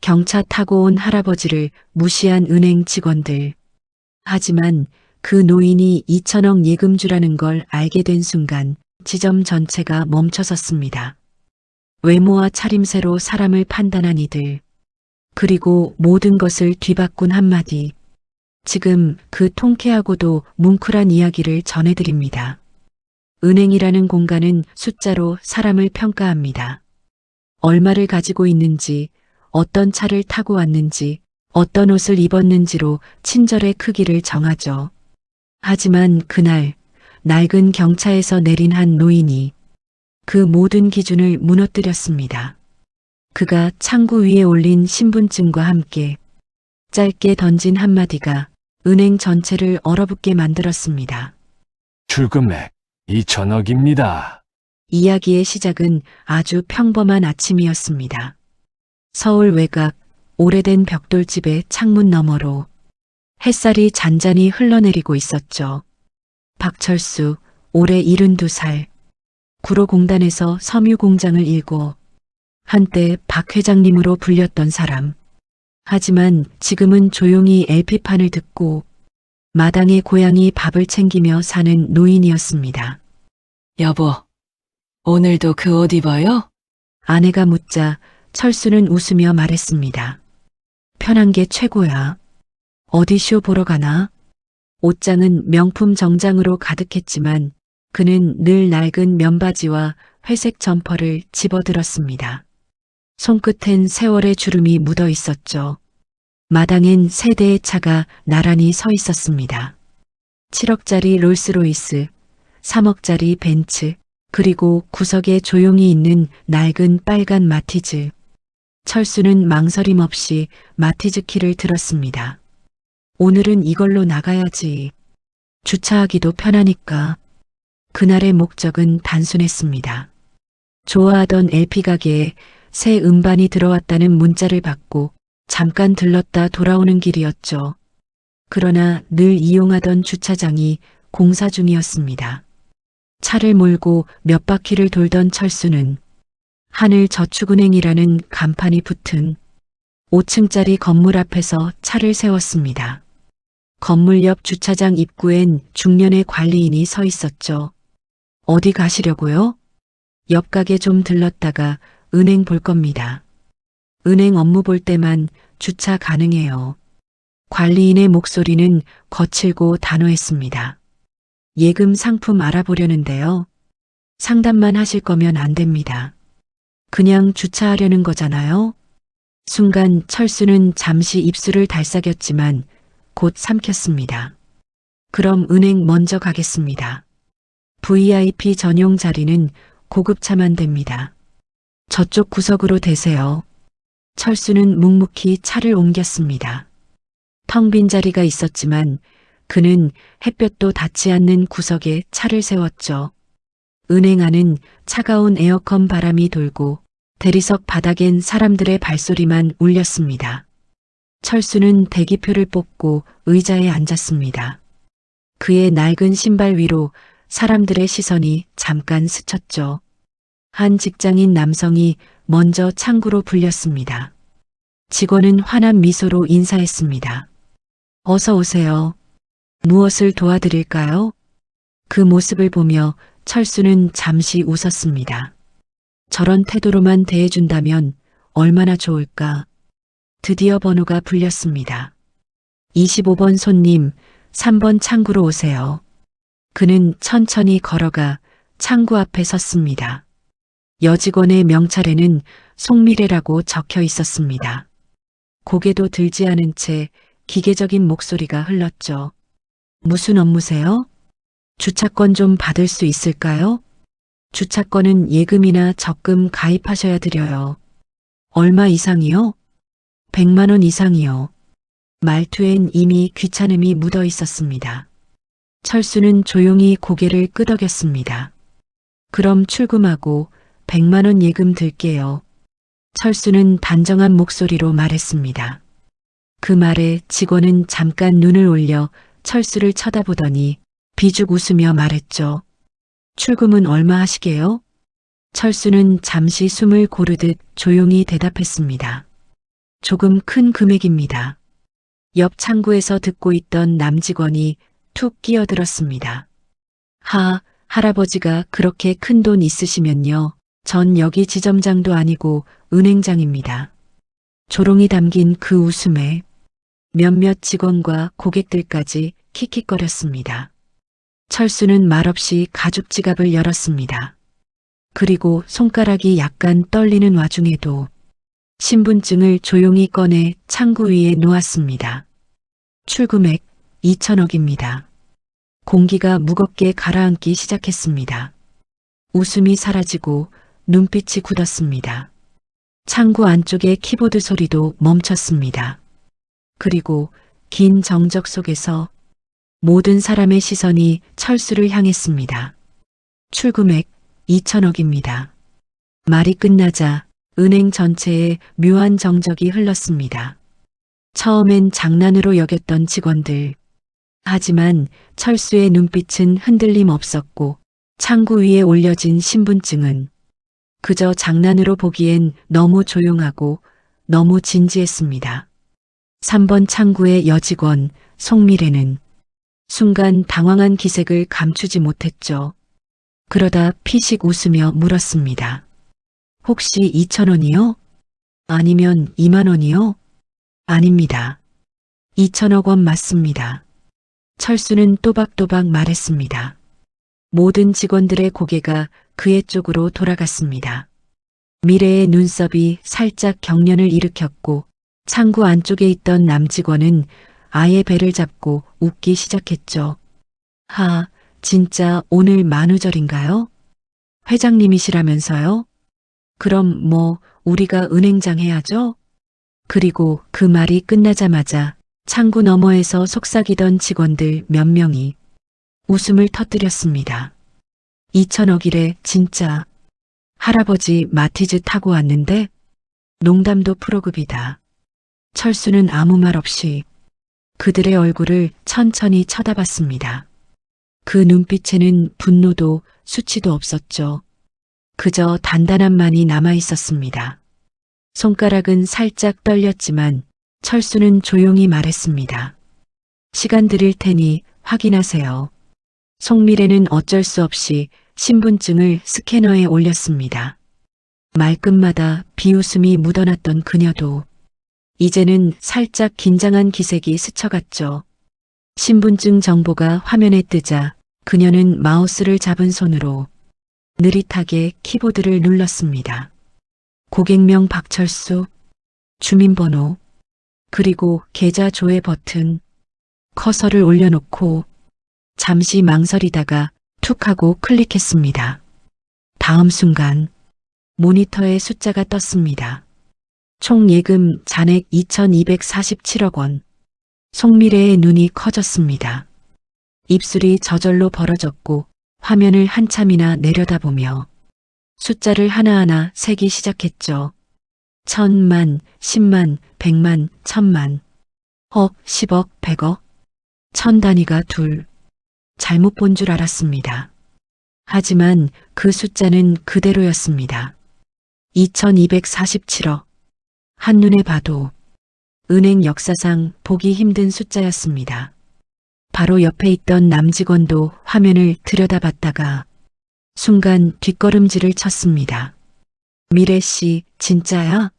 경차 타고 온 할아버지를 무시한 은행 직원들. 하지만 그 노인이 2천억 예금주라는 걸 알게 된 순간 지점 전체가 멈춰섰습니다. 외모와 차림새로 사람을 판단한 이들. 그리고 모든 것을 뒤바꾼 한마디. 지금 그 통쾌하고도 뭉클한 이야기를 전해드립니다. 은행이라는 공간은 숫자로 사람을 평가합니다. 얼마를 가지고 있는지, 어떤 차를 타고 왔는지, 어떤 옷을 입었는지로 친절의 크기를 정하죠. 하지만 그날 낡은 경차에서 내린 한 노인이 그 모든 기준을 무너뜨렸습니다. 그가 창구 위에 올린 신분증과 함께 짧게 던진 한마디가 은행 전체를 얼어붙게 만들었습니다. 출금액 2천억입니다. 이야기의 시작은 아주 평범한 아침이었습니다. 서울 외곽 오래된 벽돌집의 창문 너머로 햇살이 잔잔히 흘러내리고 있었죠. 박철수, 올해 72살. 구로공단에서 섬유공장을 일고 한때 박 회장님으로 불렸던 사람. 하지만 지금은 조용히 LP판을 듣고 마당에 고양이 밥을 챙기며 사는 노인이었습니다. 여보, 오늘도 그 옷 입어요? 아내가 묻자 철수는 웃으며 말했습니다. 편한 게 최고야. 어디 쇼 보러 가나? 옷장은 명품 정장으로 가득했지만 그는 늘 낡은 면바지와 회색 점퍼를 집어들었습니다. 손끝엔 세월의 주름이 묻어 있었죠. 마당엔 세 대의 차가 나란히 서 있었습니다. 7억짜리 롤스로이스, 3억짜리 벤츠, 그리고 구석에 조용히 있는 낡은 빨간 마티즈. 철수는 망설임 없이 마티즈 키를 들었습니다. 오늘은 이걸로 나가야지. 주차하기도 편하니까. 그날의 목적은 단순했습니다. 좋아하던 LP 가게에 새 음반이 들어왔다는 문자를 받고 잠깐 들렀다 돌아오는 길이었죠. 그러나 늘 이용하던 주차장이 공사 중이었습니다. 차를 몰고 몇 바퀴를 돌던 철수는 하늘저축은행이라는 간판이 붙은 5층짜리 건물 앞에서 차를 세웠습니다. 건물 옆 주차장 입구엔 중년의 관리인이 서 있었죠. 어디 가시려고요? 옆 가게 좀 들렀다가 은행 볼 겁니다. 은행 업무 볼 때만 주차 가능해요. 관리인의 목소리는 거칠고 단호했습니다. 예금 상품 알아보려는데요. 상담만 하실 거면 안 됩니다. 그냥 주차하려는 거잖아요. 순간 철수는 잠시 입술을 달싹였지만 곧 삼켰습니다. 그럼 은행 먼저 가겠습니다. VIP 전용 자리는 고급차만 됩니다. 저쪽 구석으로 대세요. 철수는 묵묵히 차를 옮겼습니다. 텅 빈 자리가 있었지만 그는 햇볕도 닿지 않는 구석에 차를 세웠죠. 은행 안은 차가운 에어컨 바람이 돌고 대리석 바닥엔 사람들의 발소리만 울렸습니다. 철수는 대기표를 뽑고 의자에 앉았습니다. 그의 낡은 신발 위로 사람들의 시선이 잠깐 스쳤죠. 한 직장인 남성이 먼저 창구로 불렸습니다. 직원은 환한 미소로 인사했습니다. 어서 오세요. 무엇을 도와드릴까요? 그 모습을 보며 철수는 잠시 웃었습니다. 저런 태도로만 대해준다면 얼마나 좋을까. 드디어 번호가 불렸습니다. 25번 손님, 3번 창구로 오세요. 그는 천천히 걸어가 창구 앞에 섰습니다. 여직원의 명찰에는 송미래라고 적혀 있었습니다. 고개도 들지 않은 채 기계적인 목소리가 흘렀죠. 무슨 업무세요? 주차권 좀 받을 수 있을까요? 주차권은 예금이나 적금 가입하셔야 드려요. 얼마 이상이요? 100만 원 이상이요. 말투엔 이미 귀찮음이 묻어 있었습니다. 철수는 조용히 고개를 끄덕였습니다. 그럼 출금하고 100만 원 예금 들게요. 철수는 단정한 목소리로 말했습니다. 그 말에 직원은 잠깐 눈을 올려 철수를 쳐다보더니 비죽 웃으며 말했죠. 출금은 얼마 하시게요? 철수는 잠시 숨을 고르듯 조용히 대답했습니다. 조금 큰 금액입니다. 옆 창구에서 듣고 있던 남직원이 툭 끼어들었습니다. 할아버지가 그렇게 큰 돈 있으시면요. 전 여기 지점장도 아니고 은행장입니다. 조롱이 담긴 그 웃음에 몇몇 직원과 고객들까지 킥킥거렸습니다. 철수는 말없이 가죽 지갑을 열었습니다. 그리고 손가락이 약간 떨리는 와중에도 신분증을 조용히 꺼내 창구 위에 놓았습니다. 출금액 2천억입니다. 공기가 무겁게 가라앉기 시작했습니다. 웃음이 사라지고 눈빛이 굳었습니다. 창구 안쪽의 키보드 소리도 멈췄습니다. 그리고 긴 정적 속에서 모든 사람의 시선이 철수를 향했습니다. 출금액 2천억입니다. 말이 끝나자 은행 전체에 묘한 정적이 흘렀습니다. 처음엔 장난으로 여겼던 직원들. 하지만 철수의 눈빛은 흔들림 없었고 창구 위에 올려진 신분증은 그저 장난으로 보기엔 너무 조용하고 너무 진지했습니다. 3번 창구의 여직원 송미래는 순간 당황한 기색을 감추지 못했죠. 그러다 피식 웃으며 물었습니다. 혹시 2천원이요? 아니면 2만원이요? 아닙니다. 2천억 원 맞습니다. 철수는 또박또박 말했습니다. 모든 직원들의 고개가 그의 쪽으로 돌아갔습니다. 미래의 눈썹이 살짝 경련을 일으켰고 창구 안쪽에 있던 남직원은 아예 배를 잡고 웃기 시작했죠. 진짜 오늘 만우절인가요? 회장님이시라면서요? 그럼 우리가 은행장 해야죠? 그리고 그 말이 끝나자마자 창구 너머에서 속삭이던 직원들 몇 명이 웃음을 터뜨렸습니다. 2천억이래 진짜. 할아버지 마티즈 타고 왔는데 농담도 프로급이다. 철수는 아무 말 없이 그들의 얼굴을 천천히 쳐다봤습니다. 그 눈빛에는 분노도 수치도 없었죠. 그저 단단함만이 남아 있었습니다. 손가락은 살짝 떨렸지만 철수는 조용히 말했습니다. 시간 드릴 테니 확인하세요. 송미래는 어쩔 수 없이 신분증을 스캐너에 올렸습니다. 말끝마다 비웃음이 묻어났던 그녀도 이제는 살짝 긴장한 기색이 스쳐갔죠. 신분증 정보가 화면에 뜨자 그녀는 마우스를 잡은 손으로 느릿하게 키보드를 눌렀습니다. 고객명 박철수, 주민번호, 그리고 계좌 조회 버튼, 커서를 올려놓고 잠시 망설이다가 툭 하고 클릭했습니다. 다음 순간 모니터에 숫자가 떴습니다. 총 예금 잔액 2,247억 원. 송미래의 눈이 커졌습니다. 입술이 저절로 벌어졌고 화면을 한참이나 내려다보며 숫자를 하나하나 세기 시작했죠. 1,000만, 10만, 100만, 1,000만, 억, 10억, 100억, 1,000단위가 둘. 잘못 본 줄 알았습니다. 하지만 그 숫자는 그대로였습니다. 2,247억. 한눈에 봐도 은행 역사상 보기 힘든 숫자였습니다. 바로 옆에 있던 남직원도 화면을 들여다봤다가 순간 뒷걸음질을 쳤습니다. 미래 씨, 진짜야?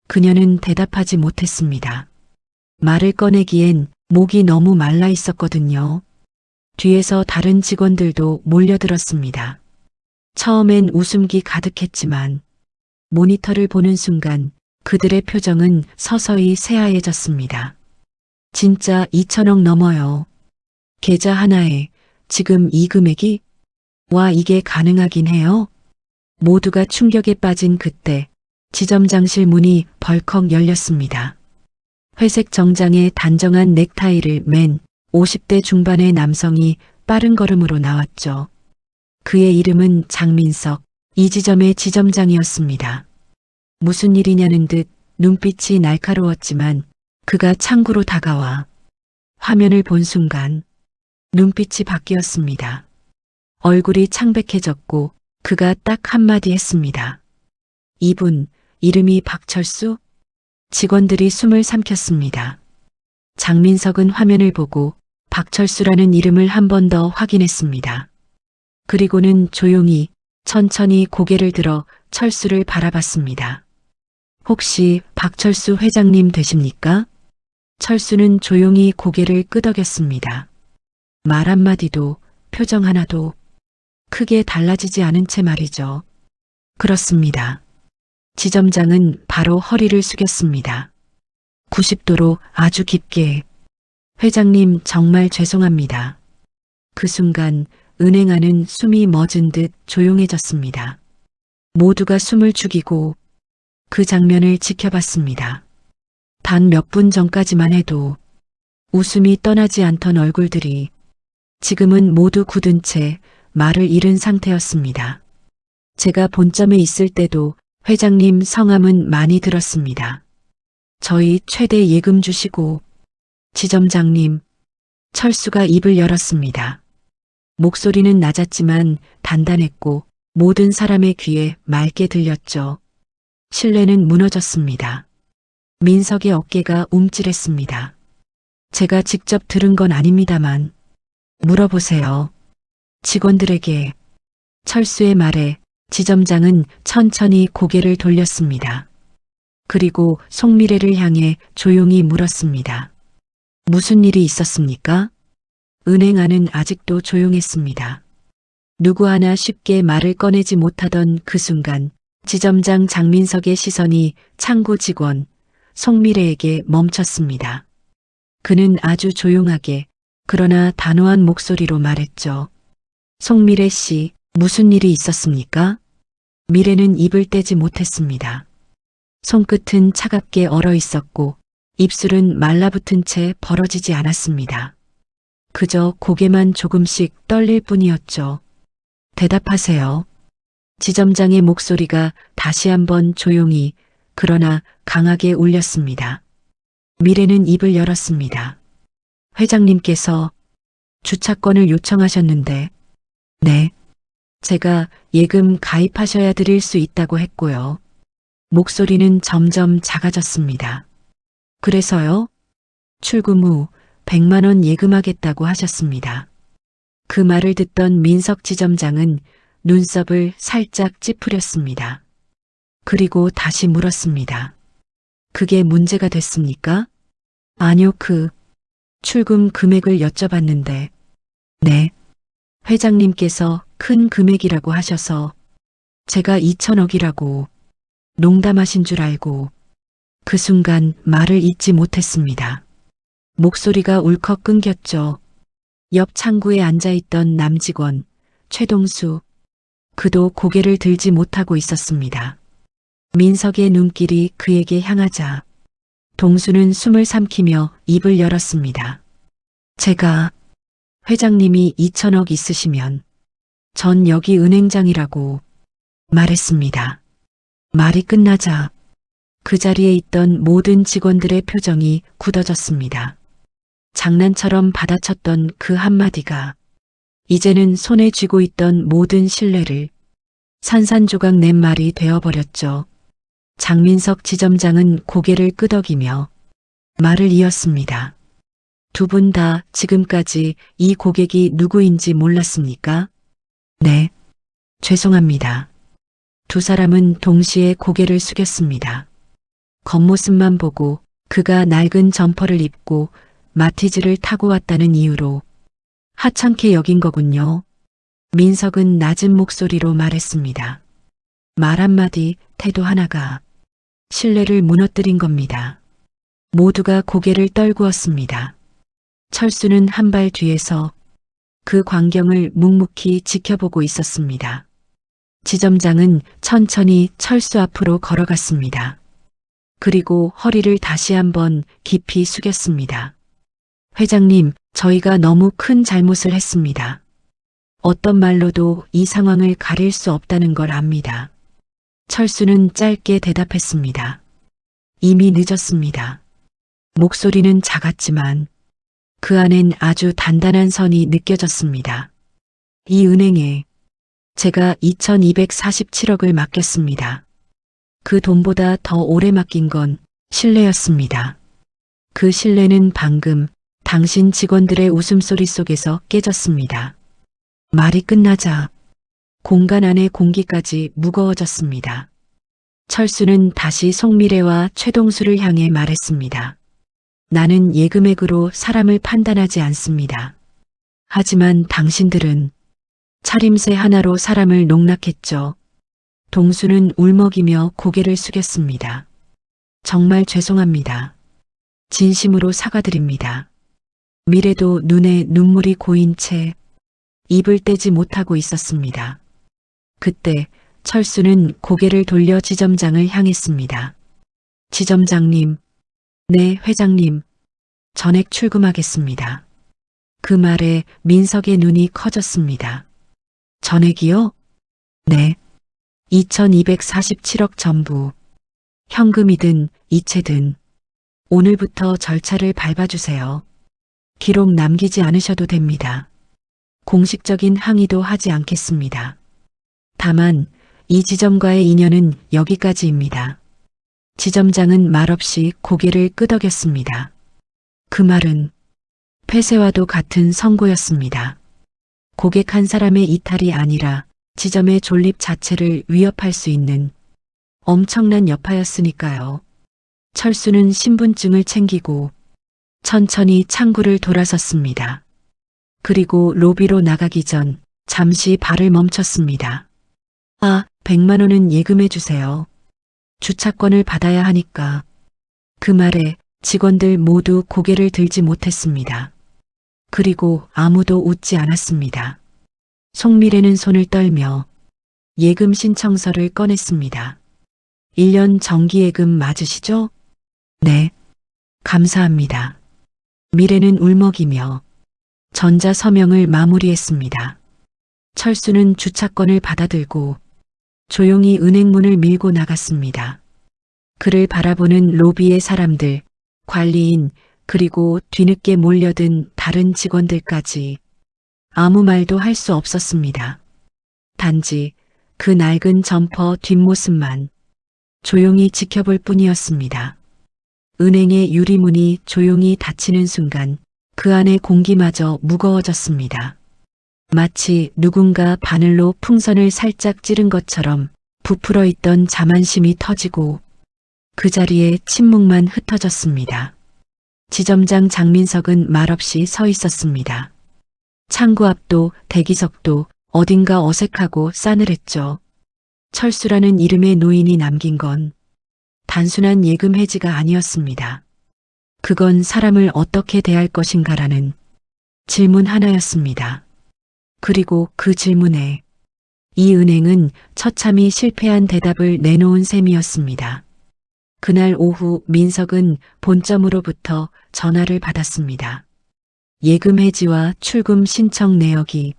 그녀는 대답하지 못했습니다. 말을 꺼내기엔 목이 너무 말라 있었거든요. 뒤에서 다른 직원들도 몰려들었습니다. 처음엔 웃음기 가득했지만 모니터를 보는 순간 그들의 표정은 서서히 새하얘졌습니다. 진짜 2천억 넘어요. 계좌 하나에 지금 이 금액이? 와, 이게 가능하긴 해요? 모두가 충격에 빠진 그때 지점장실 문이 벌컥 열렸습니다. 회색 정장에 단정한 넥타이를 맨 50대 중반의 남성이 빠른 걸음으로 나왔죠. 그의 이름은 장민석, 이 지점의 지점장이었습니다. 무슨 일이냐는 듯 눈빛이 날카로웠지만 그가 창구로 다가와 화면을 본 순간 눈빛이 바뀌었습니다. 얼굴이 창백해졌고 그가 딱 한마디 했습니다. 이분, 이름이 박철수? 직원들이 숨을 삼켰습니다. 장민석은 화면을 보고 박철수라는 이름을 한 번 더 확인했습니다. 그리고는 조용히 천천히 고개를 들어 철수를 바라봤습니다. 혹시 박철수 회장님 되십니까? 철수는 조용히 고개를 끄덕였습니다. 말 한마디도 표정 하나도 크게 달라지지 않은 채 말이죠. 그렇습니다. 지점장은 바로 허리를 숙였습니다. 90도로 아주 깊게. 회장님 정말 죄송합니다. 그 순간 은행 안은 숨이 멎은 듯 조용해졌습니다. 모두가 숨을 죽이고 그 장면을 지켜봤습니다. 단 몇 분 전까지만 해도 웃음이 떠나지 않던 얼굴들이 지금은 모두 굳은 채 말을 잃은 상태였습니다. 제가 본점에 있을 때도 회장님 성함은 많이 들었습니다. 저희 최대 예금 주시고. 지점장님, 철수가 입을 열었습니다. 목소리는 낮았지만 단단했고 모든 사람의 귀에 맑게 들렸죠. 신뢰는 무너졌습니다. 민석의 어깨가 움찔했습니다. 제가 직접 들은 건 아닙니다만 물어보세요. 직원들에게. 철수의 말에 지점장은 천천히 고개를 돌렸습니다. 그리고 송미래를 향해 조용히 물었습니다. 무슨 일이 있었습니까? 은행 안은 아직도 조용했습니다. 누구 하나 쉽게 말을 꺼내지 못하던 그 순간 지점장 장민석의 시선이 창구 직원 송미래에게 멈췄습니다. 그는 아주 조용하게 그러나 단호한 목소리로 말했죠. 송미래 씨, 무슨 일이 있었습니까? 미래는 입을 떼지 못했습니다. 손끝은 차갑게 얼어 있었고 입술은 말라붙은 채 벌어지지 않았습니다. 그저 고개만 조금씩 떨릴 뿐이었죠. 대답하세요. 지점장의 목소리가 다시 한번 조용히 그러나 강하게 울렸습니다. 미래는 입을 열었습니다. 회장님께서 주차권을 요청하셨는데, 네, 제가 예금 가입하셔야 드릴 수 있다고 했고요. 목소리는 점점 작아졌습니다. 그래서요? 출금 후 100만 원 예금하겠다고 하셨습니다. 그 말을 듣던 민석 지점장은 눈썹을 살짝 찌푸렸습니다. 그리고 다시 물었습니다. 그게 문제가 됐습니까? 아니요, 출금 금액을 여쭤봤는데, 네, 회장님께서 큰 금액이라고 하셔서 제가 2천억이라고 농담하신 줄 알고 그 순간 말을 잇지 못했습니다. 목소리가 울컥 끊겼죠. 옆 창구에 앉아있던 남직원 최동수, 그도 고개를 들지 못하고 있었습니다. 민석의 눈길이 그에게 향하자 동수는 숨을 삼키며 입을 열었습니다. 제가 회장님이 2천억 있으시면 전 여기 은행장이라고 말했습니다. 말이 끝나자 그 자리에 있던 모든 직원들의 표정이 굳어졌습니다. 장난처럼 받아쳤던 그 한마디가 이제는 손에 쥐고 있던 모든 신뢰를 산산조각 낸 말이 되어버렸죠. 장민석 지점장은 고개를 끄덕이며 말을 이었습니다. 두 분 다 지금까지 이 고객이 누구인지 몰랐습니까? 네, 죄송합니다. 두 사람은 동시에 고개를 숙였습니다. 겉모습만 보고 그가 낡은 점퍼를 입고 마티즈를 타고 왔다는 이유로 하찮게 여긴 거군요. 민석은 낮은 목소리로 말했습니다. 말 한마디, 태도 하나가 신뢰를 무너뜨린 겁니다. 모두가 고개를 떨구었습니다. 철수는 한 발 뒤에서 그 광경을 묵묵히 지켜보고 있었습니다. 지점장은 천천히 철수 앞으로 걸어갔습니다. 그리고 허리를 다시 한번 깊이 숙였습니다. 회장님, 저희가 너무 큰 잘못을 했습니다. 어떤 말로도 이 상황을 가릴 수 없다는 걸 압니다. 철수는 짧게 대답했습니다. 이미 늦었습니다. 목소리는 작았지만 그 안엔 아주 단단한 선이 느껴졌습니다. 이 은행에 제가 2247억을 맡겼습니다. 그 돈보다 더 오래 맡긴 건 신뢰였습니다. 그 신뢰는 방금 당신 직원들의 웃음소리 속에서 깨졌습니다. 말이 끝나자 공간 안의 공기까지 무거워졌습니다. 철수는 다시 송미래와 최동수를 향해 말했습니다. 나는 예금액으로 사람을 판단하지 않습니다. 하지만 당신들은 차림새 하나로 사람을 농락했죠. 동수는 울먹이며 고개를 숙였습니다. 정말 죄송합니다. 진심으로 사과드립니다. 미래도 눈에 눈물이 고인 채 입을 떼지 못하고 있었습니다. 그때 철수는 고개를 돌려 지점장을 향했습니다. 지점장님, 네, 회장님, 전액 출금하겠습니다. 그 말에 민석의 눈이 커졌습니다. 전액이요? 네. 2247억 전부. 현금이든 이체든 오늘부터 절차를 밟아주세요. 기록 남기지 않으셔도 됩니다. 공식적인 항의도 하지 않겠습니다. 다만 이 지점과의 인연은 여기까지입니다. 지점장은 말없이 고개를 끄덕였습니다. 그 말은 폐쇄와도 같은 선고였습니다. 고객 한 사람의 이탈이 아니라 지점의 존립 자체를 위협할 수 있는 엄청난 여파였으니까요. 철수는 신분증을 챙기고 천천히 창구를 돌아섰습니다. 그리고 로비로 나가기 전 잠시 발을 멈췄습니다. 100만 원은 예금해 주세요. 주차권을 받아야 하니까. 그 말에 직원들 모두 고개를 들지 못했습니다. 그리고 아무도 웃지 않았습니다. 송미래는 손을 떨며 예금 신청서를 꺼냈습니다. 1년 정기예금 맞으시죠? 네. 감사합니다. 미래는 울먹이며 전자서명을 마무리했습니다. 철수는 주차권을 받아들고 조용히 은행문을 밀고 나갔습니다. 그를 바라보는 로비의 사람들, 관리인, 그리고 뒤늦게 몰려든 다른 직원들까지 아무 말도 할 수 없었습니다. 단지 그 낡은 점퍼 뒷모습만 조용히 지켜볼 뿐이었습니다. 은행의 유리문이 조용히 닫히는 순간 그 안의 공기마저 무거워졌습니다. 마치 누군가 바늘로 풍선을 살짝 찌른 것처럼 부풀어 있던 자만심이 터지고 그 자리에 침묵만 흩어졌습니다. 지점장 장민석은 말없이 서 있었습니다. 창구 앞도 대기석도 어딘가 어색하고 싸늘했죠. 철수라는 이름의 노인이 남긴 건 단순한 예금 해지가 아니었습니다. 그건 사람을 어떻게 대할 것인가라는 질문 하나였습니다. 그리고 그 질문에 이 은행은 처참히 실패한 대답을 내놓은 셈이었습니다. 그날 오후 민석은 본점으로부터 전화를 받았습니다. 예금 해지와 출금 신청 내역이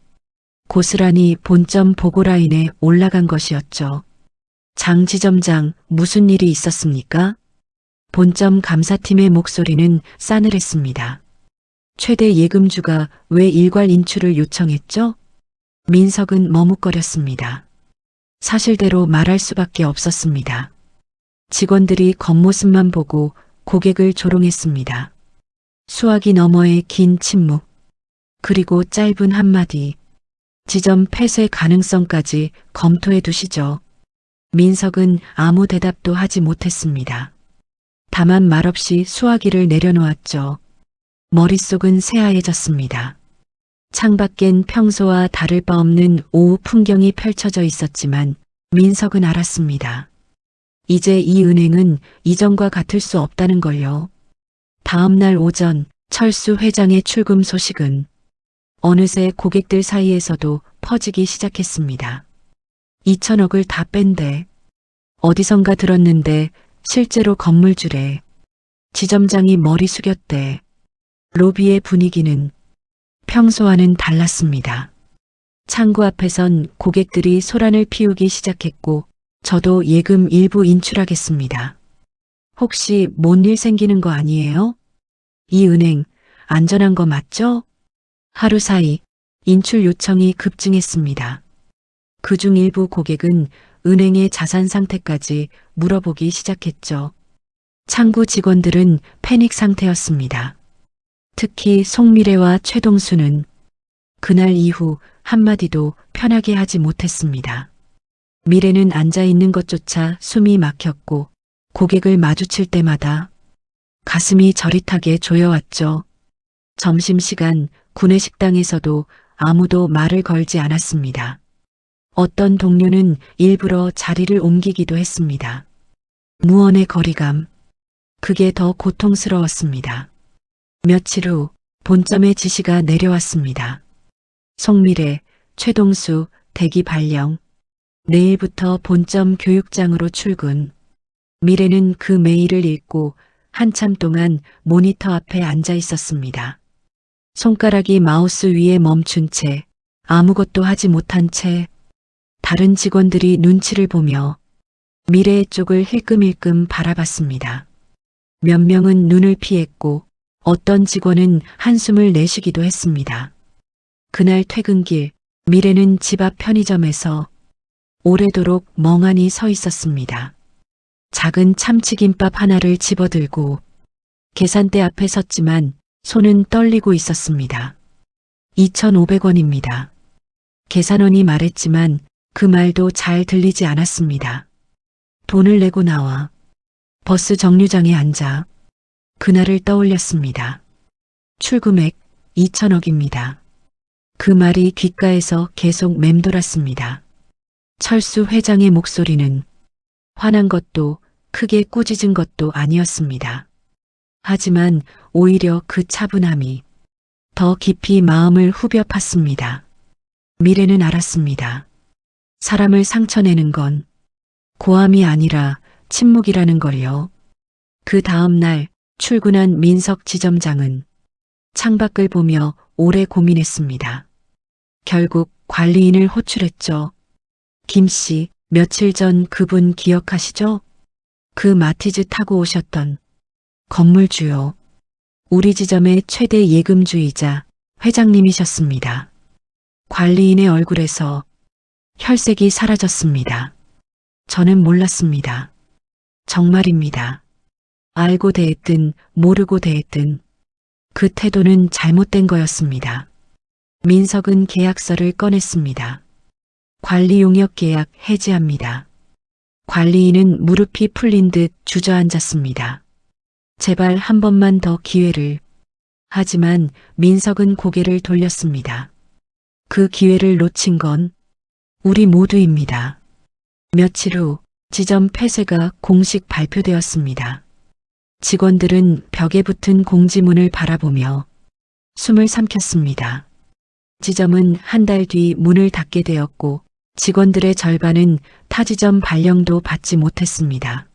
고스란히 본점 보고라인에 올라간 것이었죠. 장 지점장, 무슨 일이 있었습니까? 본점 감사팀의 목소리는 싸늘했습니다. 최대 예금주가 왜 일괄 인출을 요청했죠? 민석은 머뭇거렸습니다. 사실대로 말할 수밖에 없었습니다. 직원들이 겉모습만 보고 고객을 조롱했습니다. 수화기 너머의 긴 침묵, 그리고 짧은 한마디, 지점 폐쇄 가능성까지 검토해 두시죠. 민석은 아무 대답도 하지 못했습니다. 다만 말없이 수화기를 내려놓았죠. 머릿속은 새하얘졌습니다. 창밖엔 평소와 다를 바 없는 오후 풍경이 펼쳐져 있었지만 민석은 알았습니다. 이제 이 은행은 이전과 같을 수 없다는 걸요. 다음 날 오전 철수 회장의 출금 소식은 어느새 고객들 사이에서도 퍼지기 시작했습니다. 2천억을 다 뺀대. 어디선가 들었는데 실제로 건물주래. 지점장이 머리 숙였대. 로비의 분위기는 평소와는 달랐습니다. 창구 앞에선 고객들이 소란을 피우기 시작했고 저도 예금 일부 인출하겠습니다. 혹시 뭔 일 생기는 거 아니에요? 이 은행 안전한 거 맞죠? 하루 사이 인출 요청이 급증했습니다. 그중 일부 고객은 은행의 자산 상태까지 물어보기 시작했죠. 창구 직원들은 패닉 상태였습니다. 특히 송미래와 최동수는 그날 이후 한마디도 편하게 하지 못했습니다. 미래는 앉아 있는 것조차 숨이 막혔고 고객을 마주칠 때마다 가슴이 저릿하게 조여왔죠. 점심시간 구내식당에서도 아무도 말을 걸지 않았습니다. 어떤 동료는 일부러 자리를 옮기기도 했습니다. 무언의 거리감, 그게 더 고통스러웠습니다. 며칠 후 본점의 지시가 내려왔습니다. 송미래, 최동수, 대기 발령. 내일부터 본점 교육장으로 출근. 미래는 그 메일을 읽고 한참 동안 모니터 앞에 앉아 있었습니다. 손가락이 마우스 위에 멈춘 채 아무것도 하지 못한 채 다른 직원들이 눈치를 보며 미래의 쪽을 힐끔힐끔 바라봤습니다. 몇 명은 눈을 피했고 어떤 직원은 한숨을 내쉬기도 했습니다. 그날 퇴근길 미래는 집 앞 편의점에서 오래도록 멍하니 서 있었습니다. 작은 참치김밥 하나를 집어들고 계산대 앞에 섰지만 손은 떨리고 있었습니다. 2,500원입니다. 계산원이 말했지만 그 말도 잘 들리지 않았습니다. 돈을 내고 나와 버스 정류장에 앉아 그날을 떠올렸습니다. 출금액 2,000억입니다. 그 말이 귓가에서 계속 맴돌았습니다. 철수 회장의 목소리는 화난 것도 크게 꾸짖은 것도 아니었습니다. 하지만 오히려 그 차분함이 더 깊이 마음을 후벼 팠습니다. 미래는 알았습니다. 사람을 상처내는 건 고함이 아니라 침묵이라는 걸요. 그 다음 날 출근한 민석 지점장은 창밖을 보며 오래 고민했습니다. 결국 관리인을 호출했죠. 김 씨, 며칠 전 그분 기억하시죠? 그 마티즈 타고 오셨던 건물주요. 우리 지점의 최대 예금주이자 회장님이셨습니다. 관리인의 얼굴에서 혈색이 사라졌습니다. 저는 몰랐습니다. 정말입니다. 알고 대했든 모르고 대했든 그 태도는 잘못된 거였습니다. 민석은 계약서를 꺼냈습니다. 관리 용역 계약 해지합니다. 관리인은 무릎이 풀린 듯 주저앉았습니다. 제발 한 번만 더 기회를. 하지만 민석은 고개를 돌렸습니다. 그 기회를 놓친 건 우리 모두입니다. 며칠 후 지점 폐쇄가 공식 발표되었습니다. 직원들은 벽에 붙은 공지문을 바라보며 숨을 삼켰습니다. 지점은 한 달 뒤 문을 닫게 되었고 직원들의 절반은 타지점 발령도 받지 못했습니다.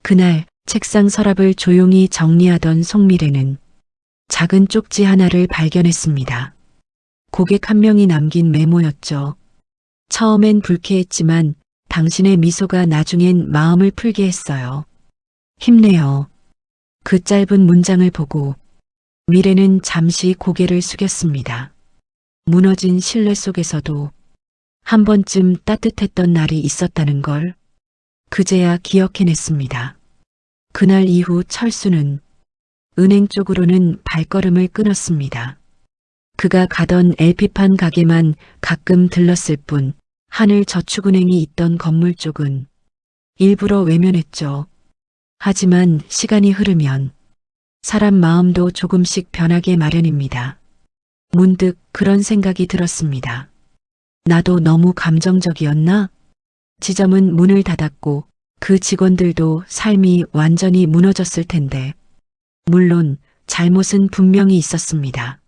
그날 책상 서랍을 조용히 정리하던 송미래는 작은 쪽지 하나를 발견했습니다. 고객 한 명이 남긴 메모였죠. 처음엔 불쾌했지만 당신의 미소가 나중엔 마음을 풀게 했어요. 힘내요. 그 짧은 문장을 보고 미래는 잠시 고개를 숙였습니다. 무너진 신뢰 속에서도 한 번쯤 따뜻했던 날이 있었다는 걸 그제야 기억해냈습니다. 그날 이후 철수는 은행 쪽으로는 발걸음을 끊었습니다. 그가 가던 LP판 가게만 가끔 들렀을 뿐 하늘저축은행이 있던 건물 쪽은 일부러 외면했죠. 하지만 시간이 흐르면 사람 마음도 조금씩 변하게 마련입니다. 문득 그런 생각이 들었습니다. 나도 너무 감정적이었나? 지점은 문을 닫았고 그 직원들도 삶이 완전히 무너졌을 텐데 물론 잘못은 분명히 있었습니다.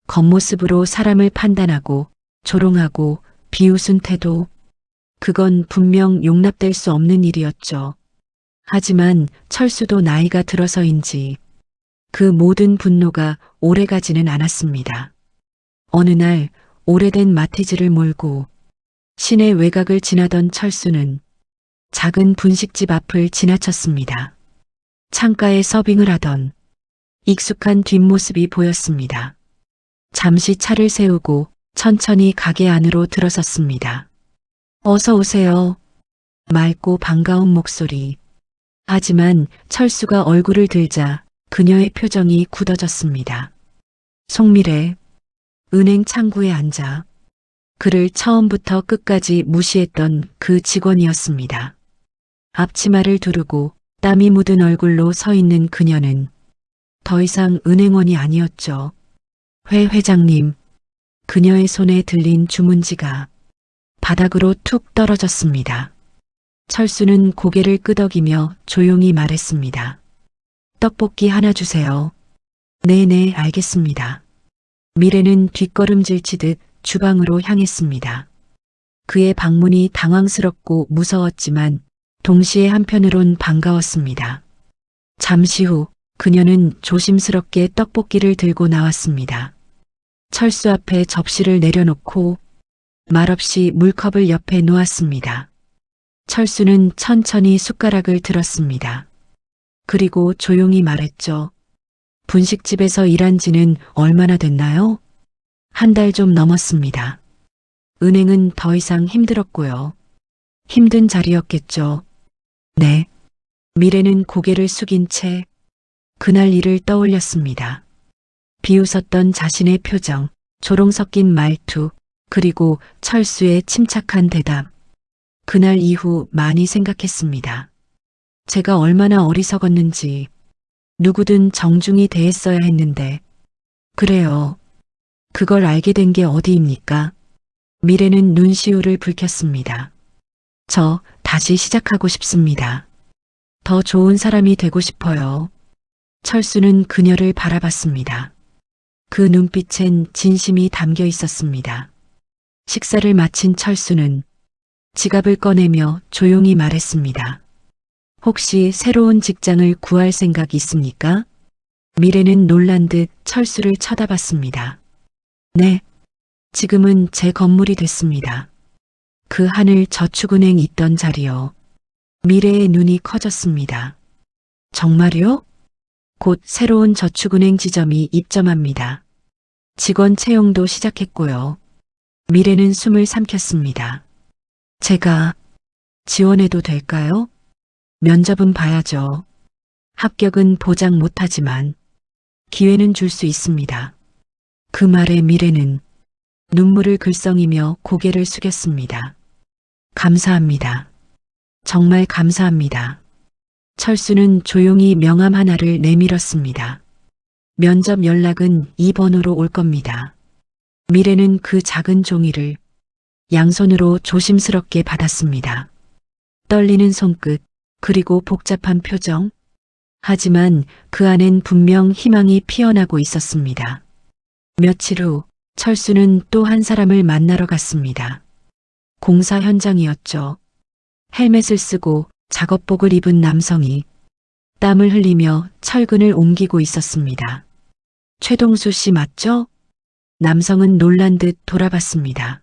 겉모습으로 사람을 판단하고 조롱하고 비웃은 태도, 그건 분명 용납될 수 없는 일이었죠. 하지만 철수도 나이가 들어서인지 그 모든 분노가 오래가지는 않았습니다. 어느 날 오래된 마티즈를 몰고 시내 외곽을 지나던 철수는 작은 분식집 앞을 지나쳤습니다. 창가에 서빙을 하던 익숙한 뒷모습이 보였습니다. 잠시 차를 세우고 천천히 가게 안으로 들어섰습니다. 어서 오세요. 맑고 반가운 목소리. 하지만 철수가 얼굴을 들자 그녀의 표정이 굳어졌습니다. 송미래, 은행 창구에 앉아 그를 처음부터 끝까지 무시했던 그 직원이었습니다. 앞치마를 두르고 땀이 묻은 얼굴로 서 있는 그녀는 더 이상 은행원이 아니었죠. 회 회장님, 그녀의 손에 들린 주문지가 바닥으로 툭 떨어졌습니다. 철수는 고개를 끄덕이며 조용히 말했습니다. 떡볶이 하나 주세요. 네네, 알겠습니다. 미래는 뒷걸음질 치듯 주방으로 향했습니다. 그의 방문이 당황스럽고 무서웠지만 동시에 한편으론 반가웠습니다. 잠시 후 그녀는 조심스럽게 떡볶이를 들고 나왔습니다. 철수 앞에 접시를 내려놓고 말없이 물컵을 옆에 놓았습니다. 철수는 천천히 숟가락을 들었습니다. 그리고 조용히 말했죠. 분식집에서 일한 지는 얼마나 됐나요? 한 달 좀 넘었습니다. 은행은 더 이상 힘들었고요. 힘든 자리였겠죠. 네. 미래는 고개를 숙인 채 그날 일을 떠올렸습니다. 비웃었던 자신의 표정, 조롱 섞인 말투, 그리고 철수의 침착한 대답. 그날 이후 많이 생각했습니다. 제가 얼마나 어리석었는지, 누구든 정중히 대했어야 했는데, 그래요. 그걸 알게 된 게 어디입니까? 미래는 눈시울을 붉혔습니다. 저 다시 시작하고 싶습니다. 더 좋은 사람이 되고 싶어요. 철수는 그녀를 바라봤습니다. 그 눈빛엔 진심이 담겨 있었습니다. 식사를 마친 철수는 지갑을 꺼내며 조용히 말했습니다. 혹시 새로운 직장을 구할 생각 있습니까? 미래는 놀란 듯 철수를 쳐다봤습니다. 네, 지금은 제 건물이 됐습니다. 그 하늘 저축은행 있던 자리요. 미래의 눈이 커졌습니다. 정말요? 곧 새로운 저축은행 지점이 입점합니다. 직원 채용도 시작했고요. 미래는 숨을 삼켰습니다. 제가 지원해도 될까요? 면접은 봐야죠. 합격은 보장 못하지만 기회는 줄 수 있습니다. 그 말에 미래는 눈물을 글썽이며 고개를 숙였습니다. 감사합니다. 정말 감사합니다. 철수는 조용히 명함 하나를 내밀었습니다. 면접 연락은 이 번호로 올 겁니다. 미래는 그 작은 종이를 양손으로 조심스럽게 받았습니다. 떨리는 손끝, 그리고 복잡한 표정. 하지만 그 안엔 분명 희망이 피어나고 있었습니다. 며칠 후 철수는 또 한 사람을 만나러 갔습니다. 공사 현장이었죠. 헬멧을 쓰고 작업복을 입은 남성이 땀을 흘리며 철근을 옮기고 있었습니다. 최동수 씨 맞죠? 남성은 놀란 듯 돌아봤습니다.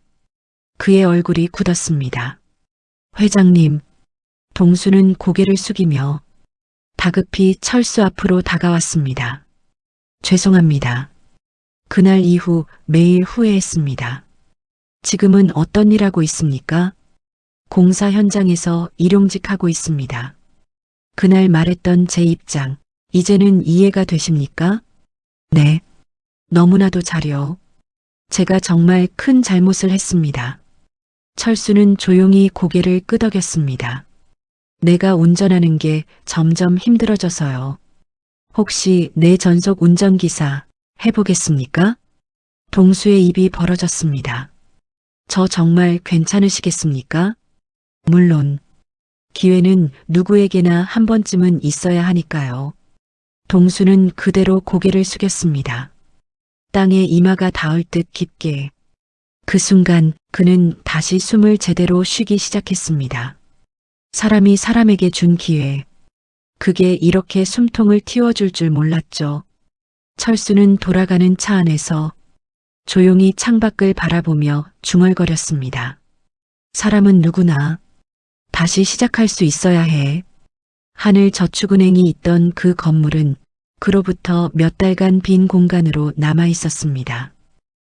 그의 얼굴이 굳었습니다. 회장님, 동수는 고개를 숙이며 다급히 철수 앞으로 다가왔습니다. 죄송합니다. 그날 이후 매일 후회했습니다. 지금은 어떤 일 하고 있습니까? 공사 현장에서 일용직하고 있습니다. 그날 말했던 제 입장, 이제는 이해가 되십니까? 네. 너무나도 잘요. 제가 정말 큰 잘못을 했습니다. 철수는 조용히 고개를 끄덕였습니다. 내가 운전하는 게 점점 힘들어져서요. 혹시 내 전속 운전기사 해보겠습니까? 동수의 입이 벌어졌습니다. 저 정말 괜찮으시겠습니까? 물론 기회는 누구에게나 한 번쯤은 있어야 하니까요. 동수는 그대로 고개를 숙였습니다. 땅에 이마가 닿을 듯 깊게. 그 순간 그는 다시 숨을 제대로 쉬기 시작했습니다. 사람이 사람에게 준 기회. 그게 이렇게 숨통을 틔워줄 줄 몰랐죠. 철수는 돌아가는 차 안에서 조용히 창밖을 바라보며 중얼거렸습니다. 사람은 누구나 다시 시작할 수 있어야 해. 하늘 저축은행이 있던 그 건물은 그로부터 몇 달간 빈 공간으로 남아 있었습니다.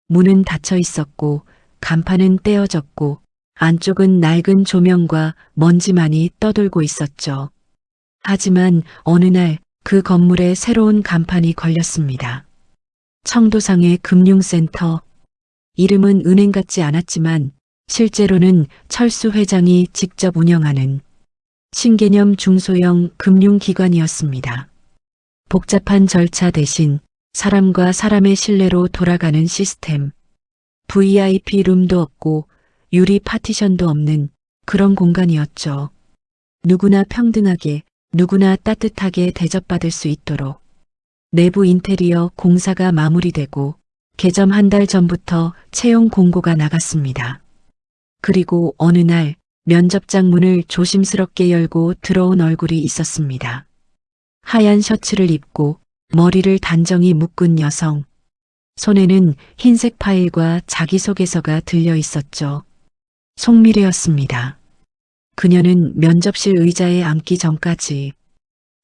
문은 닫혀 있었고 간판은 떼어졌고 안쪽은 낡은 조명과 먼지만이 떠돌고 있었죠. 하지만 어느 날 그 건물에 새로운 간판이 걸렸습니다. 청도상의 금융센터. 이름은 은행 같지 않았지만 실제로는 철수 회장이 직접 운영하는 신개념 중소형 금융기관이었습니다. 복잡한 절차 대신 사람과 사람의 신뢰로 돌아가는 시스템. VIP 룸도 없고 유리 파티션도 없는 그런 공간이었죠. 누구나 평등하게, 누구나 따뜻하게 대접받을 수 있도록. 내부 인테리어 공사가 마무리되고 개점 한 달 전부터 채용 공고가 나갔습니다. 그리고 어느 날 면접장 문을 조심스럽게 열고 들어온 얼굴이 있었습니다. 하얀 셔츠를 입고 머리를 단정히 묶은 여성. 손에는 흰색 파일과 자기소개서가 들려 있었죠. 송미래였습니다. 그녀는 면접실 의자에 앉기 전까지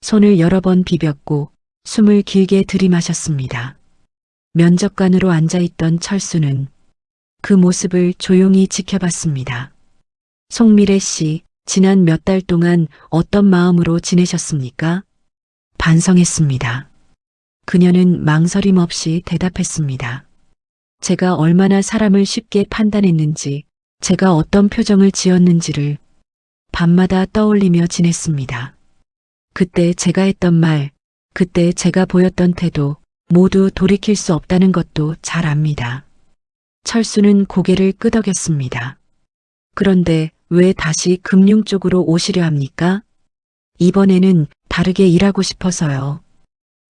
손을 여러 번 비볐고 숨을 길게 들이마셨습니다. 면접관으로 앉아있던 철수는 그 모습을 조용히 지켜봤습니다. 송미래 씨, 지난 몇 달 동안 어떤 마음으로 지내셨습니까? 반성했습니다. 그녀는 망설임 없이 대답했습니다. 제가 얼마나 사람을 쉽게 판단했는지, 제가 어떤 표정을 지었는지를 밤마다 떠올리며 지냈습니다. 그때 제가 했던 말, 그때 제가 보였던 태도, 모두 돌이킬 수 없다는 것도 잘 압니다. 철수는 고개를 끄덕였습니다. 그런데 왜 다시 금융 쪽으로 오시려 합니까? 이번에는 다르게 일하고 싶어서요.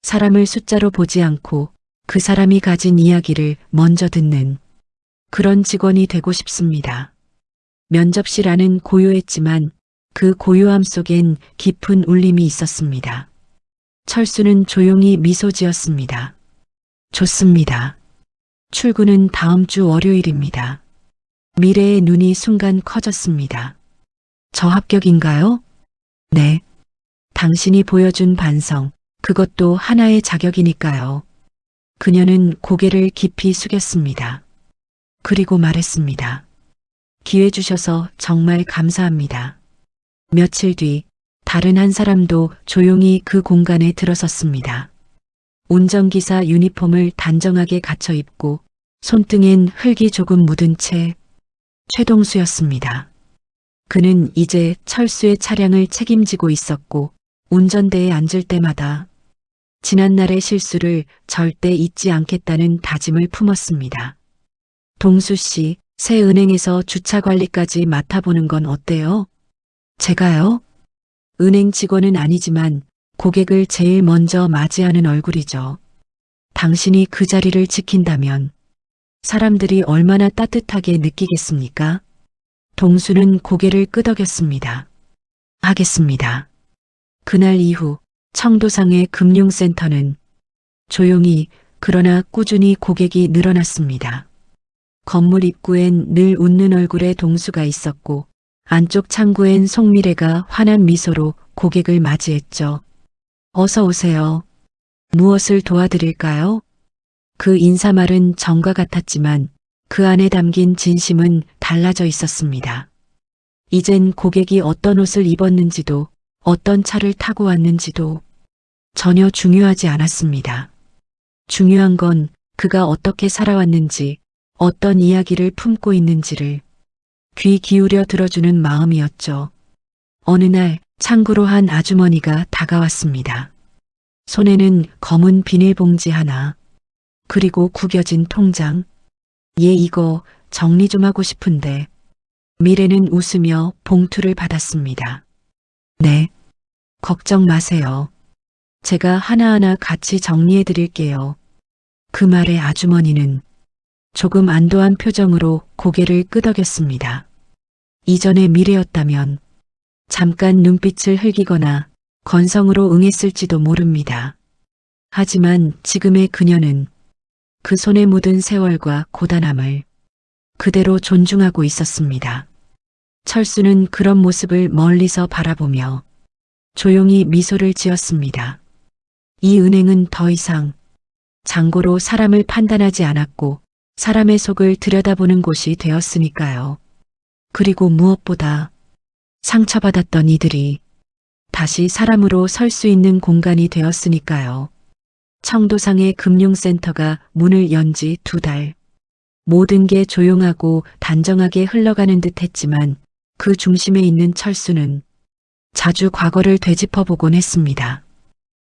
사람을 숫자로 보지 않고 그 사람이 가진 이야기를 먼저 듣는 그런 직원이 되고 싶습니다. 면접실 안은 고요했지만 그 고요함 속엔 깊은 울림이 있었습니다. 철수는 조용히 미소 지었습니다. 좋습니다. 출근은 다음 주 월요일입니다. 미래의 눈이 순간 커졌습니다. 저 합격인가요? 네. 당신이 보여준 반성, 그것도 하나의 자격이니까요. 그녀는 고개를 깊이 숙였습니다. 그리고 말했습니다. 기회 주셔서 정말 감사합니다. 며칠 뒤 다른 한 사람도 조용히 그 공간에 들어섰습니다. 운전기사 유니폼을 단정하게 갖춰 입고 손등엔 흙이 조금 묻은 채 최동수였습니다. 그는 이제 철수의 차량을 책임지고 있었고 운전대에 앉을 때마다 지난날의 실수를 절대 잊지 않겠다는 다짐을 품었습니다. 동수 씨, 새 은행에서 주차 관리까지 맡아보는 건 어때요? 제가요? 은행 직원은 아니지만 고객을 제일 먼저 맞이하는 얼굴이죠. 당신이 그 자리를 지킨다면 사람들이 얼마나 따뜻하게 느끼겠습니까? 동수는 고개를 끄덕였습니다. 하겠습니다. 그날 이후 청도상의 금융센터는 조용히 그러나 꾸준히 고객이 늘어났습니다. 건물 입구엔 늘 웃는 얼굴의 동수가 있었고 안쪽 창구엔 송미래가 환한 미소로 고객을 맞이했죠. 어서 오세요. 무엇을 도와드릴까요? 그 인사말은 정과 같았지만 그 안에 담긴 진심은 달라져 있었습니다. 이젠 고객이 어떤 옷을 입었는지도 어떤 차를 타고 왔는지도 전혀 중요하지 않았습니다. 중요한 건 그가 어떻게 살아왔는지, 어떤 이야기를 품고 있는지를 귀 기울여 들어주는 마음이었죠. 어느 날 창구로 한 아주머니가 다가왔습니다. 손에는 검은 비닐봉지 하나, 그리고 구겨진 통장. 얘 이거 정리 좀 하고 싶은데. 미래는 웃으며 봉투를 받았습니다. 네, 걱정 마세요. 제가 하나하나 같이 정리해 드릴게요. 그 말에 아주머니는 조금 안도한 표정으로 고개를 끄덕였습니다. 이전의 미래였다면 잠깐 눈빛을 흘기거나 건성으로 응했을지도 모릅니다. 하지만 지금의 그녀는 그 손에 묻은 세월과 고단함을 그대로 존중하고 있었습니다. 철수는 그런 모습을 멀리서 바라보며 조용히 미소를 지었습니다. 이 은행은 더 이상 장고로 사람을 판단하지 않았고 사람의 속을 들여다보는 곳이 되었으니까요. 그리고 무엇보다 상처받았던 이들이 다시 사람으로 설 수 있는 공간이 되었으니까요. 청도상의 금융센터가 문을 연 지 2달. 모든 게 조용하고 단정하게 흘러가는 듯 했지만 그 중심에 있는 철수는 자주 과거를 되짚어보곤 했습니다.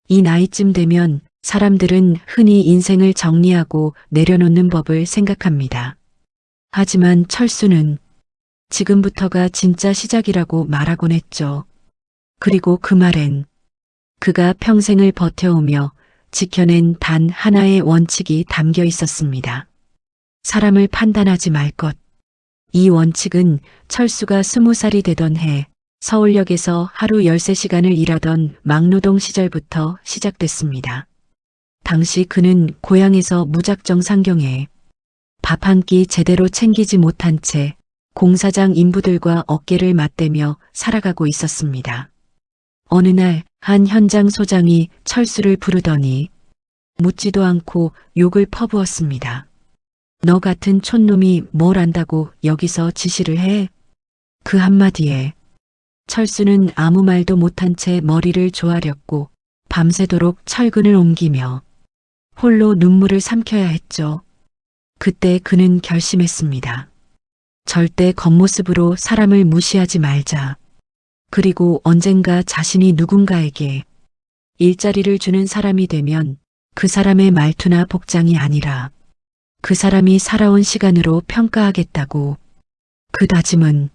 이 나이쯤 되면 사람들은 흔히 인생을 정리하고 내려놓는 법을 생각합니다. 하지만 철수는 지금부터가 진짜 시작이라고 말하곤 했죠. 그리고 그 말엔 그가 평생을 버텨오며 지켜낸 단 하나의 원칙이 담겨 있었습니다. 사람을 판단하지 말 것. 이 원칙은 철수가 20살이 되던 해 서울역에서 하루 13시간을 일하던 막노동 시절부터 시작됐습니다. 당시 그는 고향에서 무작정 상경해 밥 한 끼 제대로 챙기지 못한 채 공사장 인부들과 어깨를 맞대며 살아가고 있었습니다. 어느 날 한 현장 소장이 철수를 부르더니 묻지도 않고 욕을 퍼부었습니다. 너 같은 촌놈이 뭘 안다고 여기서 지시를 해? 그 한마디에 철수는 아무 말도 못한 채 머리를 조아렸고 밤새도록 철근을 옮기며 홀로 눈물을 삼켜야 했죠. 그때 그는 결심했습니다. 절대 겉모습으로 사람을 무시하지 말자. 그리고 언젠가 자신이 누군가에게 일자리를 주는 사람이 되면 그 사람의 말투나 복장이 아니라 그 사람이 살아온 시간으로 평가하겠다고. 그 다짐은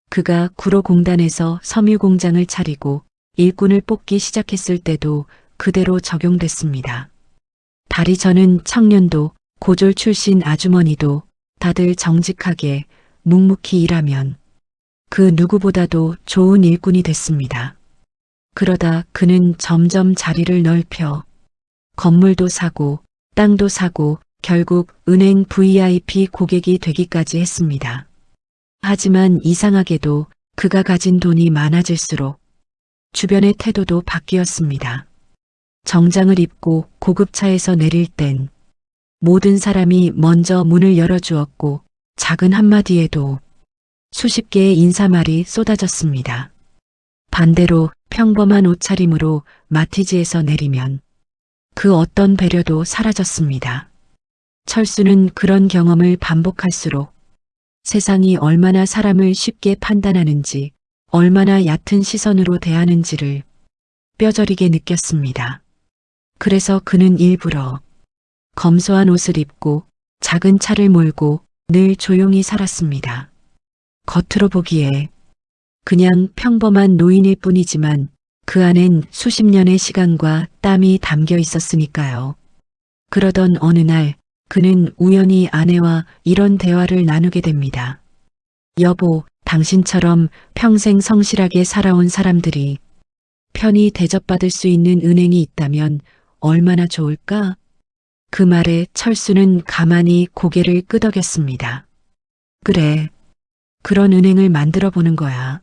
그가 구로공단에서 섬유공장을 차리고 일꾼을 뽑기 시작했을 때도 그대로 적용됐습니다. 다리 저는 청년도 고졸 출신 아주머니도 다들 정직하게 묵묵히 일하면 그 누구보다도 좋은 일꾼이 됐습니다. 그러다 그는 점점 자리를 넓혀 건물도 사고 땅도 사고 결국 은행 VIP 고객이 되기까지 했습니다. 하지만 이상하게도 그가 가진 돈이 많아질수록 주변의 태도도 바뀌었습니다. 정장을 입고 고급차에서 내릴 땐 모든 사람이 먼저 문을 열어주었고 작은 한마디에도 수십 개의 인사말이 쏟아졌습니다. 반대로 평범한 옷차림으로 마티즈에서 내리면 그 어떤 배려도 사라졌습니다. 철수는 그런 경험을 반복할수록 세상이 얼마나 사람을 쉽게 판단하는지, 얼마나 얕은 시선으로 대하는지를 뼈저리게 느꼈습니다. 그래서 그는 일부러 검소한 옷을 입고 작은 차를 몰고 늘 조용히 살았습니다. 겉으로 보기에 그냥 평범한 노인일 뿐이지만 그 안엔 수십 년의 시간과 땀이 담겨 있었으니까요. 그러던 어느 날 그는 우연히 아내와 이런 대화를 나누게 됩니다. 여보, 당신처럼 평생 성실하게 살아온 사람들이 편히 대접받을 수 있는 은행이 있다면 얼마나 좋을까? 그 말에 철수는 가만히 고개를 끄덕였습니다. 그래, 그런 은행을 만들어 보는 거야.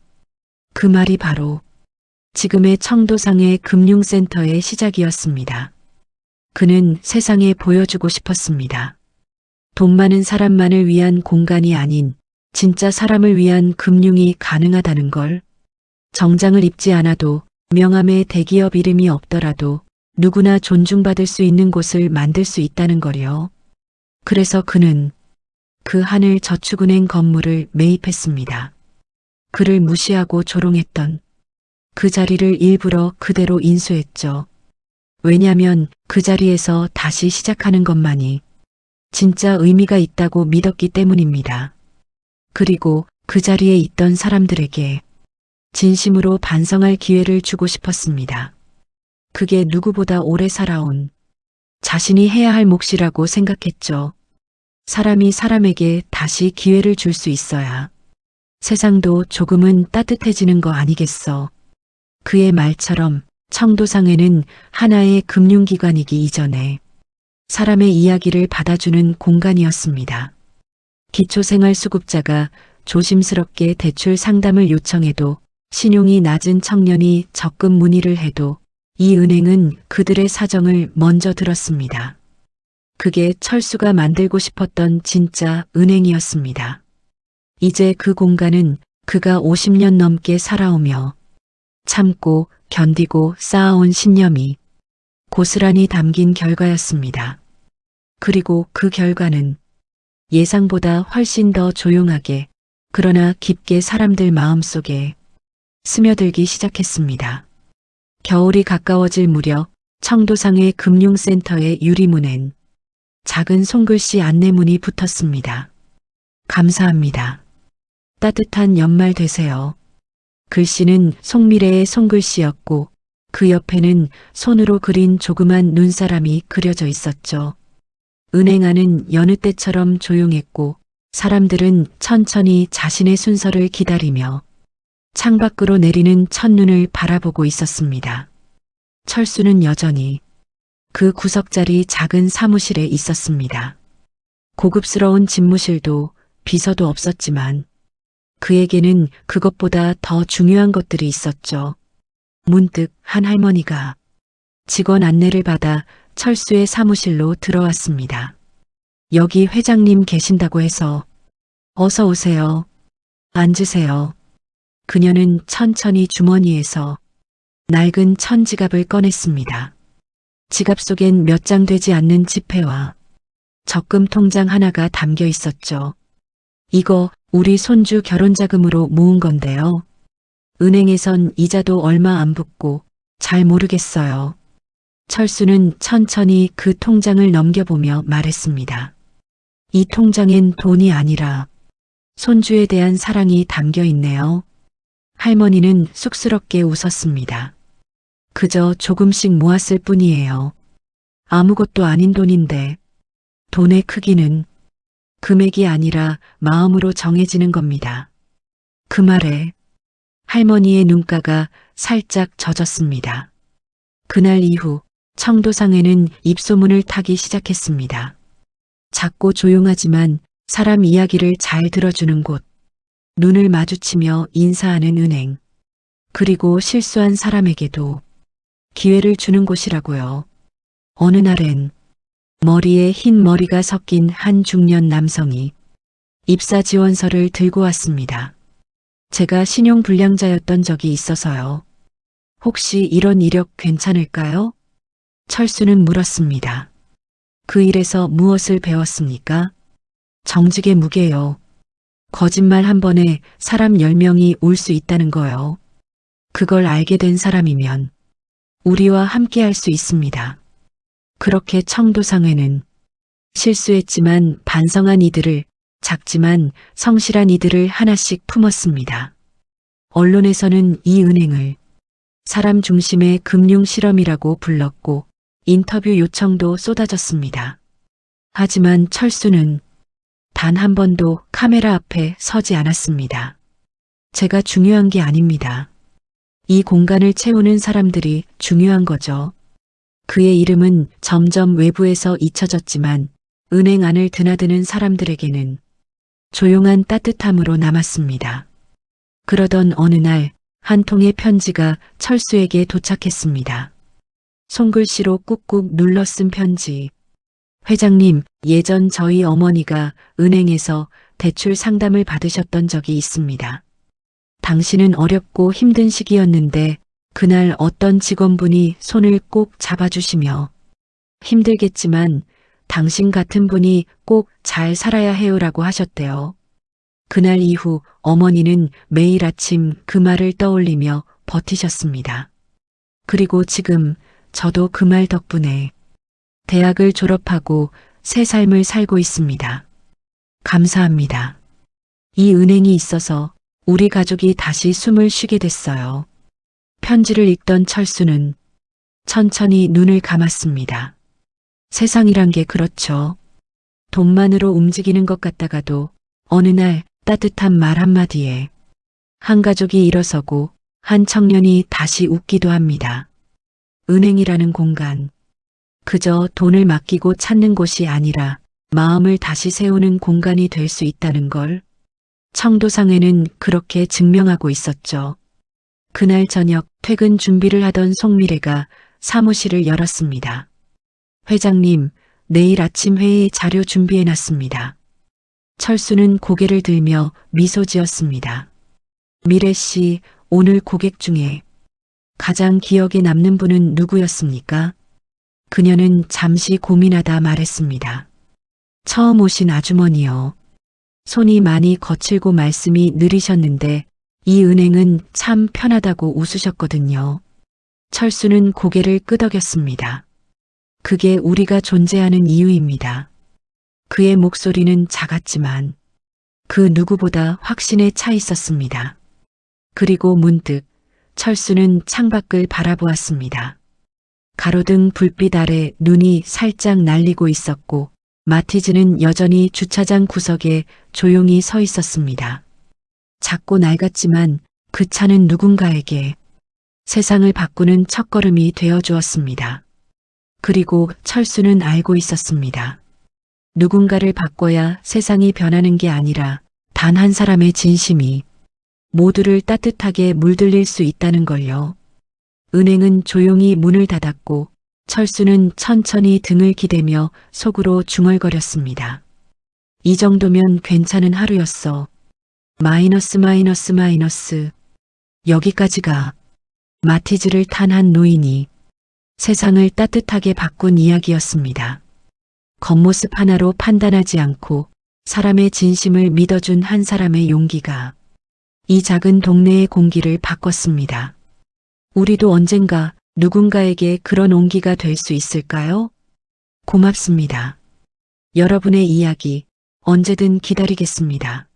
그 말이 바로 지금의 청도상의 금융센터의 시작이었습니다. 그는 세상에 보여주고 싶었습니다. 돈 많은 사람만을 위한 공간이 아닌 진짜 사람을 위한 금융이 가능하다는 걸. 정장을 입지 않아도 명함에 대기업 이름이 없더라도 누구나 존중받을 수 있는 곳을 만들 수 있다는 거요. 그래서 그는 그 하늘 저축은행 건물을 매입했습니다. 그를 무시하고 조롱했던 그 자리를 일부러 그대로 인수했죠. 왜냐면 그 자리에서 다시 시작하는 것만이 진짜 의미가 있다고 믿었기 때문입니다. 그리고 그 자리에 있던 사람들에게 진심으로 반성할 기회를 주고 싶었습니다. 그게 누구보다 오래 살아온 자신이 해야 할 몫이라고 생각했죠. 사람이 사람에게 다시 기회를 줄 수 있어야 세상도 조금은 따뜻해지는 거 아니겠어. 그의 말처럼 청도상에는 하나의 금융기관이기 이전에 사람의 이야기를 받아주는 공간이었습니다. 기초생활수급자가 조심스럽게 대출 상담을 요청해도 신용이 낮은 청년이 적금 문의를 해도 이 은행은 그들의 사정을 먼저 들었습니다. 그게 철수가 만들고 싶었던 진짜 은행이었습니다. 이제 그 공간은 그가 50년 넘게 살아오며 참고 견디고 쌓아온 신념이 고스란히 담긴 결과였습니다. 그리고 그 결과는 예상보다 훨씬 더 조용하게 그러나 깊게 사람들 마음속에 스며들기 시작했습니다. 겨울이 가까워질 무렵 청도상의 금융센터의 유리문엔 작은 손글씨 안내문이 붙었습니다. 감사합니다. 따뜻한 연말 되세요. 글씨는 송미래의 손글씨였고 그 옆에는 손으로 그린 조그만 눈사람이 그려져 있었죠. 은행 안은 여느 때처럼 조용했고 사람들은 천천히 자신의 순서를 기다리며 창밖으로 내리는 첫눈을 바라보고 있었습니다. 철수는 여전히 그 구석자리 작은 사무실에 있었습니다. 고급스러운 집무실도 비서도 없었지만 그에게는 그것보다 더 중요한 것들이 있었죠. 문득 한 할머니가 직원 안내를 받아 철수의 사무실로 들어왔습니다. 여기 회장님 계신다고 해서 어서 오세요. 앉으세요. 그녀는 천천히 주머니에서 낡은 천지갑을 꺼냈습니다. 지갑 속엔 몇 장 되지 않는 지폐와 적금 통장 하나가 담겨 있었죠. 이거 우리 손주 결혼자금으로 모은 건데요. 은행에선 이자도 얼마 안 붙고 잘 모르겠어요. 철수는 천천히 그 통장을 넘겨보며 말했습니다. 이 통장엔 돈이 아니라 손주에 대한 사랑이 담겨 있네요. 할머니는 쑥스럽게 웃었습니다. 그저 조금씩 모았을 뿐이에요. 아무것도 아닌 돈인데 돈의 크기는 금액이 아니라 마음으로 정해지는 겁니다. 그 말에 할머니의 눈가가 살짝 젖었습니다. 그날 이후 청도상에는 입소문을 타기 시작했습니다. 작고 조용하지만 사람 이야기를 잘 들어주는 곳, 눈을 마주치며 인사하는 은행, 그리고 실수한 사람에게도 기회를 주는 곳이라고요. 어느 날엔 머리에 흰 머리가 섞인 한 중년 남성이 입사 지원서를 들고 왔습니다. 제가 신용불량자였던 적이 있어서요. 혹시 이런 이력 괜찮을까요? 철수는 물었습니다. 그 일에서 무엇을 배웠습니까? 정직의 무게요. 거짓말 한 번에 사람 10명이 올 수 있다는 거요. 그걸 알게 된 사람이면 우리와 함께 할 수 있습니다. 그렇게 청도상회는 실수했지만 반성한 이들을, 작지만 성실한 이들을 하나씩 품었습니다. 언론에서는 이 은행을 사람 중심의 금융 실험이라고 불렀고 인터뷰 요청도 쏟아졌습니다. 하지만 철수는 단 한 번도 카메라 앞에 서지 않았습니다. 제가 중요한 게 아닙니다. 이 공간을 채우는 사람들이 중요한 거죠. 그의 이름은 점점 외부에서 잊혀졌지만 은행 안을 드나드는 사람들에게는 조용한 따뜻함으로 남았습니다. 그러던 어느 날 한 통의 편지가 철수에게 도착했습니다. 손글씨로 꾹꾹 눌러 쓴 편지. 회장님, 예전 저희 어머니가 은행에서 대출 상담을 받으셨던 적이 있습니다. 당신은 어렵고 힘든 시기였는데 그날 어떤 직원분이 손을 꼭 잡아주시며 힘들겠지만 당신 같은 분이 꼭 잘 살아야 해요라고 하셨대요. 그날 이후 어머니는 매일 아침 그 말을 떠올리며 버티셨습니다. 그리고 지금 저도 그 말 덕분에 대학을 졸업하고 새 삶을 살고 있습니다. 감사합니다. 이 은행이 있어서 우리 가족이 다시 숨을 쉬게 됐어요. 편지를 읽던 철수는 천천히 눈을 감았습니다. 세상이란 게 그렇죠. 돈만으로 움직이는 것 같다가도 어느 날 따뜻한 말 한마디에 한 가족이 일어서고 한 청년이 다시 웃기도 합니다. 은행이라는 공간, 그저 돈을 맡기고 찾는 곳이 아니라 마음을 다시 세우는 공간이 될 수 있다는 걸 청도상회는 그렇게 증명하고 있었죠. 그날 저녁 퇴근 준비를 하던 송미래가 사무실을 열었습니다. 회장님, 내일 아침 회의 자료 준비해놨습니다. 철수는 고개를 들며 미소 지었습니다. 미래 씨, 오늘 고객 중에 가장 기억에 남는 분은 누구였습니까? 그녀는 잠시 고민하다 말했습니다. 처음 오신 아주머니요. 손이 많이 거칠고 말씀이 느리셨는데 이 은행은 참 편하다고 웃으셨거든요. 철수는 고개를 끄덕였습니다. 그게 우리가 존재하는 이유입니다. 그의 목소리는 작았지만 그 누구보다 확신에 차 있었습니다. 그리고 문득 철수는 창밖을 바라보았습니다. 가로등 불빛 아래 눈이 살짝 날리고 있었고 마티즈는 여전히 주차장 구석에 조용히 서 있었습니다. 작고 낡았지만 그 차는 누군가에게 세상을 바꾸는 첫걸음이 되어 주었습니다. 그리고 철수는 알고 있었습니다. 누군가를 바꿔야 세상이 변하는 게 아니라 단 한 사람의 진심이 모두를 따뜻하게 물들일 수 있다는 걸요. 은행은 조용히 문을 닫았고 철수는 천천히 등을 기대며 속으로 중얼거렸습니다. 이 정도면 괜찮은 하루였어. 마이너스. 여기까지가 마티즈를 탄 한 노인이 세상을 따뜻하게 바꾼 이야기였습니다. 겉모습 하나로 판단하지 않고 사람의 진심을 믿어준 한 사람의 용기가 이 작은 동네의 공기를 바꿨습니다. 우리도 언젠가 누군가에게 그런 온기가 될 수 있을까요? 고맙습니다. 여러분의 이야기 언제든 기다리겠습니다.